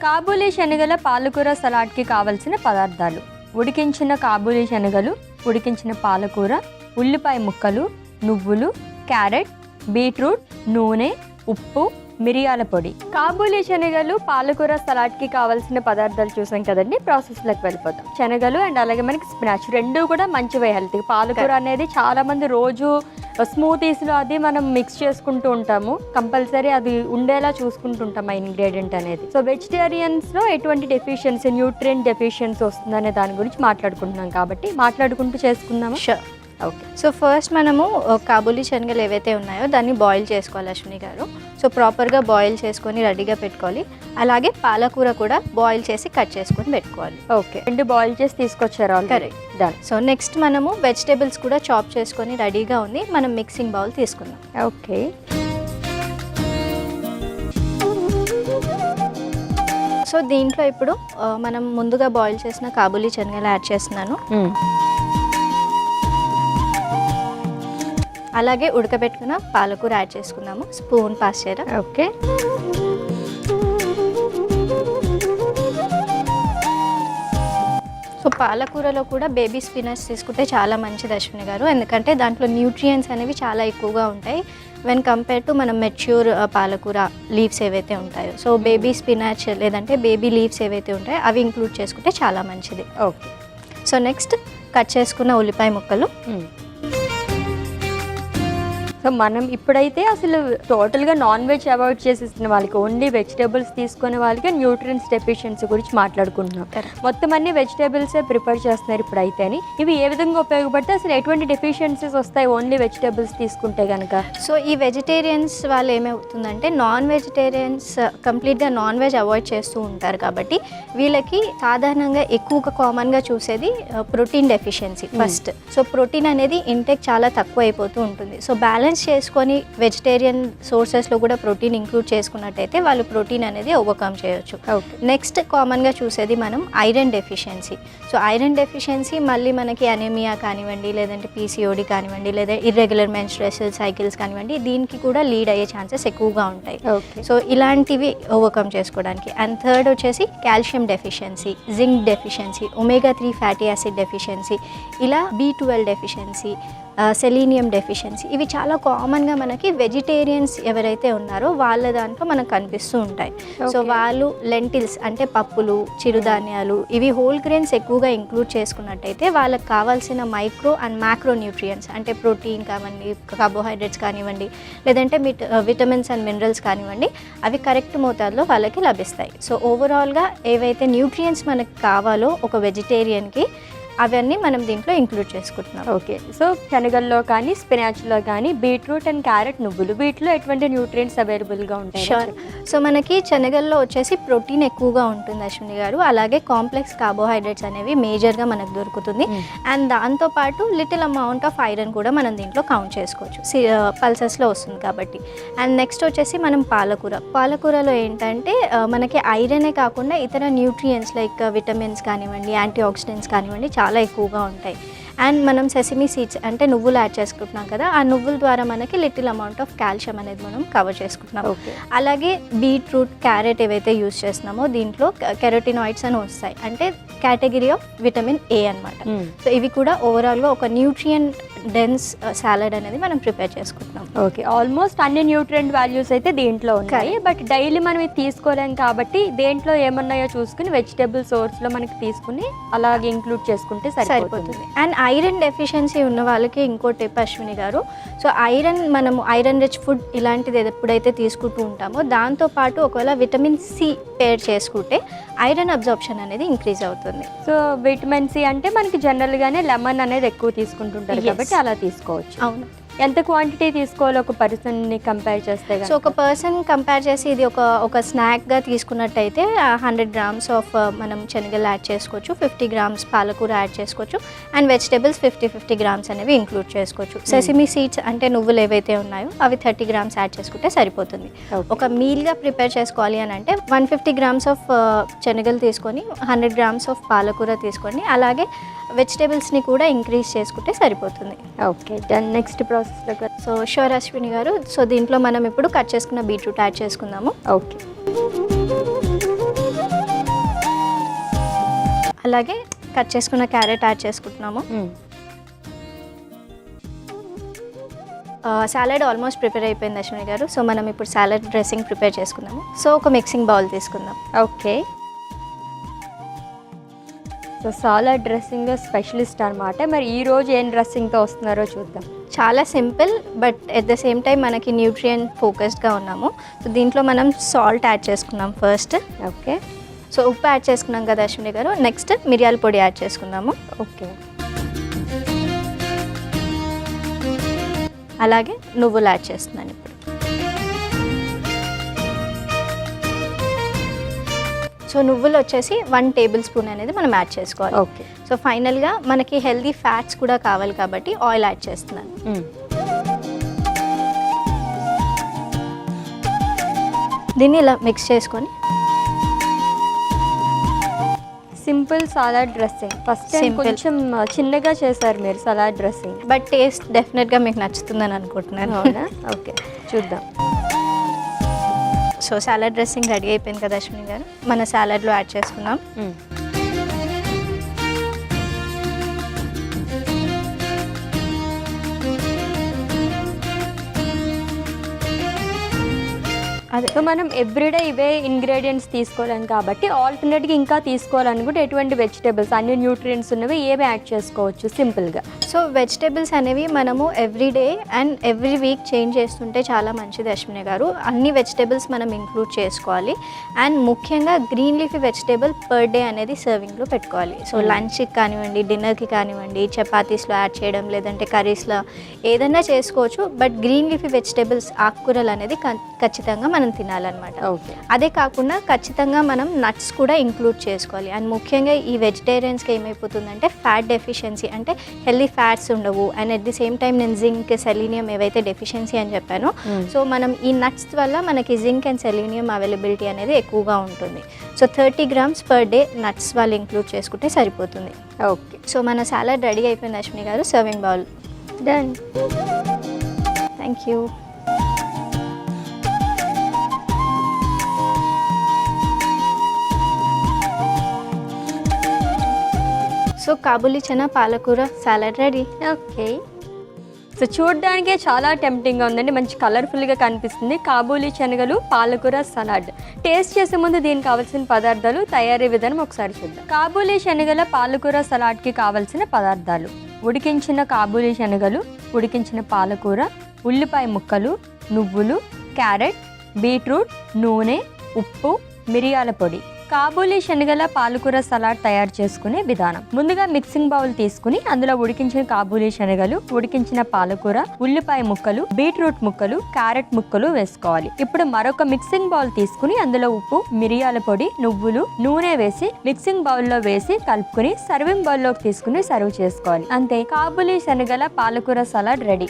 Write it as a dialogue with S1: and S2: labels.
S1: కాబూలీ శనగల పాలకూర సలాడ్కి కావలసిన పదార్థాలు: ఉడికించిన కాబూలీ శనగలు, ఉడికించిన పాలకూర, ఉల్లిపాయ ముక్కలు, నువ్వులు, క్యారెట్, బీట్రూట్, నూనె, ఉప్పు, మిరియాల పొడి. కాబూలీ శనగలు పాలకూర సలాడ్కి కావాల్సిన పదార్థాలు చూసాం కదండి. ప్రాసెస్లోకి వెళ్ళిపోతాం. శనగలు అండ్ అలాగే మనకి స్పినాచ్ రెండు కూడా మంచివే హెల్త్. పాలకూర అనేది చాలా మంది రోజు స్మూతీస్లో అది మనం మిక్స్ చేసుకుంటూ ఉంటాము. కంపల్సరీ అది ఉండేలా చూసుకుంటూ ఉంటాం ఆ ఇంగ్రీడియంట్ అనేది. సో వెజిటేరియన్స్లో ఎటువంటి డెఫిషియన్సీ, న్యూట్రియంట్ డెఫిషియన్సీ వస్తుందనే దాని గురించి మాట్లాడుకుంటున్నాం కాబట్టి మాట్లాడుకుంటూ చేసుకుందాము.
S2: షూర్. ఓకే. సో ఫస్ట్ మనము కాబూలీ శనగలు ఏవైతే ఉన్నాయో దాన్ని బాయిల్ చేసుకోవాలి అశ్విని గారు. సో ప్రాపర్గా బాయిల్ చేసుకొని రెడీగా పెట్టుకోవాలి. అలాగే పాలకూర కూడా బాయిల్ చేసి కట్ చేసుకొని పెట్టుకోవాలి.
S1: ఓకే, రెండు బాయిల్ చేసి తీసుకొచ్చారు.
S2: Correct, done. సో నెక్స్ట్ మనము వెజిటేబుల్స్ కూడా చాప్ చేసుకొని రెడీగా ఉంది. మనం మిక్సింగ్ బౌల్ తీసుకుందాం.
S1: ఓకే.
S2: సో దీంట్లో ఇప్పుడు మనం ముందుగా బాయిల్ చేసిన కాబూలీ శనగలు యాడ్ చేస్తున్నాను. అలాగే ఉడకబెట్టుకున్న పాలకూర యాడ్ చేసుకుందాము. స్పూన్ పాస్ చేయరా.
S1: ఓకే.
S2: సో పాలకూరలో కూడా బేబీ స్పినచ్ తీసుకుంటే చాలా మంచిది అశ్విని గారు, ఎందుకంటే దాంట్లో న్యూట్రియంట్స్ అనేవి చాలా ఎక్కువగా ఉంటాయి వెన్ కంపేర్ టు మనం మెచ్యూర్ పాలకూర లీవ్స్ ఏవైతే ఉంటాయో. సో బేబీ స్పినచ్ లేదంటే బేబీ లీవ్స్ ఏవైతే ఉంటాయో అవి ఇంక్లూడ్ చేసుకుంటే చాలా మంచిది.
S1: ఓకే.
S2: సో నెక్స్ట్ కట్ చేసుకున్న ఉల్లిపాయ ముక్కలు.
S1: సో మనం ఇప్పుడైతే అసలు టోటల్గా నాన్ వెజ్ అవాయిడ్ చేసేస్తున్న వాళ్ళకి, ఓన్లీ వెజిటేబుల్స్ తీసుకునే వాళ్ళకి న్యూట్రియన్స్ డెఫిషియన్సీ గురించి మాట్లాడుకుంటున్నాం. మొత్తం అన్ని వెజిటేబుల్సే ప్రిపేర్ చేస్తున్నారు ఇప్పుడైతే. ఇవి ఏ విధంగా ఉపయోగపడితే అసలు ఎటువంటి డెఫిషియన్సీస్ వస్తాయి ఓన్లీ వెజిటేబుల్స్ తీసుకుంటే కనుక?
S2: సో ఈ వెజిటేరియన్స్ వాళ్ళు ఏమవుతుందంటే నాన్ వెజిటేరియన్స్ కంప్లీట్గా నాన్ వెజ్ అవాయిడ్ చేస్తూ ఉంటారు కాబట్టి వీళ్ళకి సాధారణంగా ఎక్కువగా కామన్గా చూసేది protein deficiency first. So protein అనేది ఇంటేక్ చాలా తక్కువ అయిపోతూ ఉంటుంది. సో బ్యాలెన్స్ చేసుకొని వెజిటేరియన్ సోర్సెస్లో కూడా ప్రోటీన్ ఇంక్లూడ్ చేసుకున్నట్టయితే వాళ్ళు ప్రోటీన్ అనేది ఓవర్కమ్ చేయొచ్చు. నెక్స్ట్ కామన్గా చూసేది మనం iron deficiency. So iron deficiency మళ్ళీ మనకి అనీమియా కానివ్వండి, లేదంటే పీసీఓడి కానివ్వండి, లేదా ఇర్రెగ్యులర్ మెన్స్ట్రుయల్ సైకిల్స్ కానివ్వండి, దీనికి కూడా లీడ్ అయ్యే ఛాన్సెస్ ఎక్కువగా ఉంటాయి. సో ఇలాంటివి ఓవర్కమ్ చేసుకోవడానికి. అండ్ థర్డ్ వచ్చేసి calcium deficiency, zinc deficiency, omega 3 fatty acid deficiency, ఇలా B12 డెఫిషియన్సీ, సెలీనియం డెఫిషియన్సీ, ఇవి చాలా కామన్గా మనకి వెజిటేరియన్స్ ఎవరైతే ఉన్నారో వాళ్ళ దాంట్లో మనకు కనిపిస్తూ ఉంటాయి. సో వాళ్ళు లెంటిల్స్ అంటే పప్పులు, చిరుధాన్యాలు, ఇవి హోల్ గ్రెయిన్స్ ఎక్కువగా ఇంక్లూడ్ చేసుకున్నట్టయితే వాళ్ళకి కావాల్సిన మైక్రో అండ్ మ్యాక్రో న్యూట్రియంట్స్ అంటే ప్రోటీన్ కానివ్వండి, కార్బోహైడ్రేట్స్ కానివ్వండి, లేదంటే విటమిన్స్ అండ్ మినరల్స్ కానివ్వండి, అవి కరెక్ట్ మోతాదులో వాళ్ళకి లభిస్తాయి. సో ఓవరాల్గా ఏవైతే న్యూట్రియంట్స్ మనకు కావాలో ఒక వెజిటేరియన్కి అవన్నీ మనం దీంట్లో ఇంక్లూడ్ చేసుకుంటున్నాం.
S1: ఓకే. సో శనగల్లో కానీ స్పినాచ్లో కానీ బీట్రూట్ అండ్ క్యారెట్, నువ్వులు, వీటిలో ఎటువంటి న్యూట్రియంట్స్ అవైలబుల్గా ఉంటాయి?
S2: షూర్. సో మనకి శనగల్లో వచ్చేసి ప్రోటీన్ ఎక్కువగా ఉంటుంది అశ్విని గారు, అలాగే కాంప్లెక్స్ కార్బోహైడ్రేట్స్ అనేవి మేజర్గా మనకు దొరుకుతుంది. అండ్ దాంతోపాటు లిటిల్ అమౌంట్ ఆఫ్ ఐరన్ కూడా మనం దీంట్లో కౌంట్ చేసుకోవచ్చు, పల్సెస్లో వస్తుంది కాబట్టి. అండ్ నెక్స్ట్ వచ్చేసి మనం పాలకూరలో ఏంటంటే మనకి ఐరనే కాకుండా ఇతర న్యూట్రియంట్స్ లైక్ విటమిన్స్ కానివ్వండి, యాంటీ ఆక్సిడెంట్స్ కానివ్వండి చాలా ఎక్కువగా ఉంటాయి. అండ్ మనం సెసమీ సీడ్స్ అంటే నువ్వులు యాడ్ చేసుకుంటున్నాం కదా, ఆ నువ్వుల ద్వారా మనకి లిటిల్ అమౌంట్ ఆఫ్ కాల్షియం అనేది మనం కవర్ చేసుకుంటున్నాం. అలాగే బీట్రూట్, క్యారెట్ ఏవైతే యూజ్ చేస్తున్నామో దీంట్లో కెరోటినాయిడ్స్ అని వస్తాయి, అంటే కేటగిరీ ఆఫ్ విటమిన్ A అనమాట. సో ఇవి కూడా ఓవరాల్గా ఒక న్యూట్రియంట్ డెన్స్ సాలడ్ అనేది మనం ప్రిపేర్ చేసుకుంటున్నాం.
S1: ఓకే. ఆల్మోస్ట్ అన్ని న్యూట్రియంట్ వాల్యూస్ అయితే దీంట్లో ఉన్నాయి. బట్ డైలీ మనం ఇది తీసుకోలేం కాబట్టి దేంట్లో ఏమన్నాయో చూసుకుని వెజిటేబుల్ సోర్స్లో మనకి తీసుకుని అలాగే ఇంక్లూడ్ చేసుకుంటే సరిపోతుంది.
S2: అండ్ ఐరన్ డెఫిషియన్సీ ఉన్న వాళ్ళకి ఇంకో టిప్ అశ్విని గారు. సో మనము ఐరన్ రిచ్ ఫుడ్ ఇలాంటిది ఎప్పుడైతే తీసుకుంటూ ఉంటామో దాంతోపాటు ఒకవేళ విటమిన్ C పేర్ చేసుకుంటే ఐరన్ అబ్జార్ప్షన్ అనేది ఇంక్రీజ్ అవుతుంది.
S1: సో విటమిన్ C అంటే మనకి జనరల్గానే లెమన్ అనేది ఎక్కువ తీసుకుంటుంటారు కాబట్టి అలా తీసుకోవచ్చు.
S2: అవును.
S1: ఎంత క్వాంటిటీ తీసుకోవాలి ఒక పర్సన్ని కంపేర్ చేస్తే?
S2: సో ఒక పర్సన్ కంపేర్ చేసి ఇది ఒక స్నాక్గా తీసుకున్నట్టయితే 100 grams ఆఫ్ మనం శనగలు యాడ్ చేసుకోవచ్చు, 50 grams పాలకూర యాడ్ చేసుకోవచ్చు, అండ్ వెజిటేబుల్స్ 50 grams అనేవి ఇంక్లూడ్ చేసుకోవచ్చు. సెసమీ సీడ్స్ అంటే నువ్వులు ఏవైతే ఉన్నాయో అవి 30 grams యాడ్ చేసుకుంటే సరిపోతుంది. ఒక మీల్గా ప్రిపేర్ చేసుకోవాలి అని అంటే 150 grams ఆఫ్ శనగలు తీసుకొని 100 grams ఆఫ్ పాలకూర తీసుకొని అలాగే వెజిటేబుల్స్ని కూడా ఇంక్రీజ్ చేసుకుంటే సరిపోతుంది.
S1: ఓకే, దెన్ నెక్స్ట్ ప్రాసెస్లో
S2: సో షూర్ అశ్విని గారు. సో దీంట్లో మనం ఇప్పుడు కట్ చేసుకున్న బీట్రూట్ యాడ్ చేసుకుందాము.
S1: ఓకే.
S2: అలాగే కట్ చేసుకున్న క్యారెట్ యాడ్ చేసుకుంటున్నాము. సాలడ్ ఆల్మోస్ట్ ప్రిపేర్ అయిపోయింది అశ్విని గారు. సో మనం ఇప్పుడు సాలడ్ డ్రెస్సింగ్ ప్రిపేర్ చేసుకుందాము. సో ఒక మిక్సింగ్ బౌల్ తీసుకుందాం.
S1: Okay. So salad dressing specialist అనమాట. మరి ఈరోజు ఏం డ్రెస్సింగ్తో వస్తున్నారో చూద్దాం.
S2: చాలా simple but at the same time మనకి న్యూట్రియంట్ ఫోకస్డ్గా ఉన్నాము. సో దీంట్లో మనం సాల్ట్ యాడ్ చేసుకున్నాం ఫస్ట్.
S1: ఓకే.
S2: సో ఉప్పు యాడ్ చేసుకున్నాం కదా అశ్విని గారు. నెక్స్ట్ మిరియాల పొడి యాడ్ చేసుకుందాము.
S1: ఓకే.
S2: అలాగే నువ్వులు యాడ్ చేస్తున్నాను ఇప్పుడు. సో నువ్వులు వచ్చేసి 1 టేబుల్ స్పూన్ అనేది మనం యాడ్ చేసుకోవాలి.
S1: ఓకే.
S2: సో ఫైనల్గా మనకి హెల్దీ ఫ్యాట్స్ కూడా కావాలి కాబట్టి ఆయిల్ యాడ్ చేస్తున్నాను. దీన్ని ఇలా మిక్స్ చేసుకొని
S1: simple salad dressing first time
S2: Simple.
S1: కొంచెం చిన్నగా చేశారు మీరు సలాడ్ డ్రెస్సింగ్.
S2: బట్ టేస్ట్ డెఫినెట్గా మీకు నచ్చుతుందని అనుకుంటున్నాను.
S1: అవునా? ఓకే, చూద్దాం.
S2: సో సాలడ్ డ్రెస్సింగ్ రెడీ అయిపోయింది కదా అశ్విని గారు. మన సాలడ్లో యాడ్ చేసుకున్నాం. అదే
S1: సో మనం ఎవ్రీడే ఇవే ఇంగ్రీడియంట్స్ తీసుకోలేం కాబట్టి ఆల్టర్నేట్గా ఇంకా తీసుకోవాలనుకుంటే ఎటువంటి వెజిటేబుల్స్ అన్ని న్యూట్రియంట్స్ ఉన్నవి ఏవి యాడ్ చేసుకోవచ్చు సింపుల్గా?
S2: సో వెజిటేబుల్స్ అనేవి మనము everyday and every week change చేస్తుంటే చాలా మంచిది అశ్విని గారు. అన్ని వెజిటేబుల్స్ మనం ఇంక్లూడ్ చేసుకోవాలి. అండ్ ముఖ్యంగా green leafy vegetable per day అనేది సర్వింగ్లో పెట్టుకోవాలి. సో లంచ్కి కానివ్వండి, డిన్నర్కి కానివ్వండి, చపాతీస్లో యాడ్ చేయడం లేదంటే కర్రీస్లో ఏదైనా చేసుకోవచ్చు. బట్ గ్రీన్ లీఫీ వెజిటేబుల్స్ ఆకుకూరలు అనేది ఖచ్చితంగా మనం తినాలన్నమాట.
S1: ఓకే.
S2: అదే కాకుండా ఖచ్చితంగా మనం నట్స్ కూడా ఇంక్లూడ్ చేసుకోవాలి. అండ్ ముఖ్యంగా ఈ వెజిటేరియన్స్కి ఏమైపోతుందంటే ఫ్యాట్ డెఫిషియన్సీ, అంటే హెల్దీ ఫ్యాట్స్ ఉండవు. And at the same time నేను జింక్, సెలీనియం ఏవైతే డెఫిషియన్సీ అని చెప్పానో, సో మనం ఈ నట్స్ వల్ల మనకి జింక్ అండ్ సెలీనియం అవైలబిలిటీ అనేది ఎక్కువగా ఉంటుంది. So 30 grams per day nuts వాళ్ళు ఇంక్లూడ్ చేసుకుంటే సరిపోతుంది.
S1: ఓకే.
S2: సో మన సాలడ్ రెడీ అయిపోయింది అశ్విని గారు. Serving bowl
S1: done.
S2: Thank you. So Kabuli chana పాలకూర సాలడ్ రెడీ.
S1: ఓకే. సో చూడడానికే చాలా టెంప్టింగ్గా ఉందండి. మంచి కలర్ఫుల్గా కనిపిస్తుంది. కాబూలీ శనగలు పాలకూర సలాడ్. టేస్ట్ చేసే ముందు దీనికి కావాల్సిన పదార్థాలు, తయారీ విధానం ఒకసారి చూద్దాం. కాబూలీ శనగల పాలకూర సలాడ్కి కావాల్సిన పదార్థాలు: ఉడికించిన కాబూలీ శనగలు, ఉడికించిన పాలకూర, ఉల్లిపాయ ముక్కలు, నువ్వులు, క్యారెట్, బీట్రూట్, నూనె, ఉప్పు, మిరియాల పొడి. కాబూలీ శనగల పాలకూర సలాడ్ తయారు చేసుకునే విధానం: ముందుగా మిక్సింగ్ బౌల్ తీసుకుని అందులో ఉడికించిన కాబూలీ శనగలు, ఉడికించిన పాలకూర, ఉల్లిపాయ ముక్కలు, బీట్రూట్ ముక్కలు, క్యారెట్ ముక్కలు వేసుకోవాలి. ఇప్పుడు మరొక మిక్సింగ్ బౌల్ తీసుకుని అందులో ఉప్పు, మిరియాల పొడి, నువ్వులు, నూనె వేసి మిక్సింగ్ బౌల్లో వేసి కలుపుకుని సర్వింగ్ బౌల్లోకి తీసుకుని సర్వ్ చేసుకోవాలి. అంతే, కాబూలీ శనగల పాలకూర సలాడ్ రెడీ.